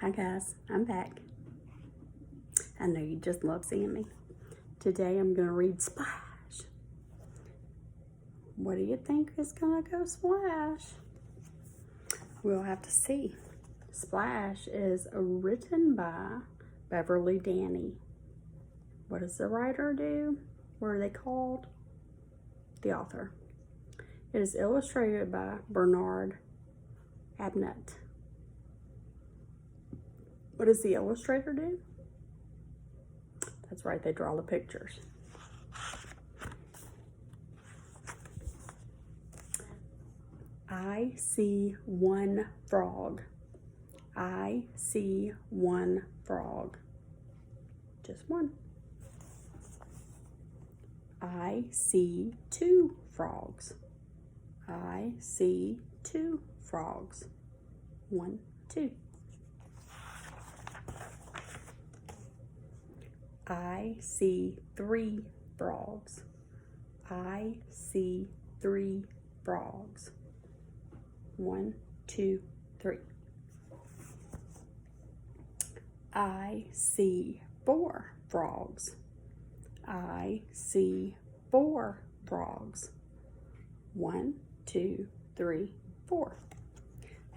Hi guys, I'm back. I know you just love seeing me. Today I'm going to read Splash. What do you think is going to go splash? We'll have to see. Splash is written by Beverly Danny. What does the writer do? What are they called? The author. It is illustrated by Bernard Abnett. What does the illustrator do? That's right, they draw the pictures. I see one frog. I see one frog. Just one. I see two frogs. I see two frogs. 1, 2. I see 3 frogs. I see 3 frogs. 1, 2, 3. I see 4 frogs. I see 4 frogs. 1, 2, 3, 4.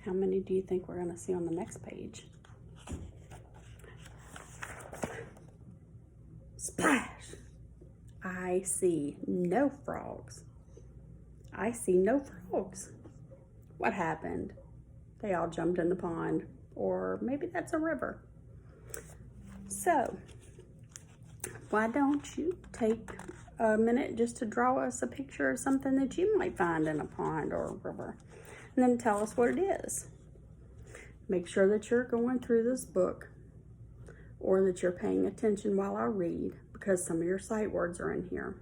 How many do you think we're going to see on the next page? Splash! I see no frogs. I see no frogs. What happened? They all jumped in the pond, or maybe that's a river. So, why don't you take a minute just to draw us a picture of something that you might find in a pond or a river, and then tell us what it is. Make sure that you're going through this book, or that you're paying attention while I read, because some of your sight words are in here.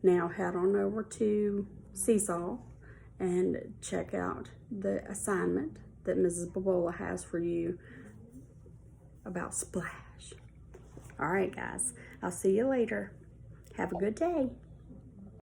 Now head on over to Seesaw and check out the assignment that Mrs. Babola has for you about Splash. All right, guys, I'll see you later. Have a good day.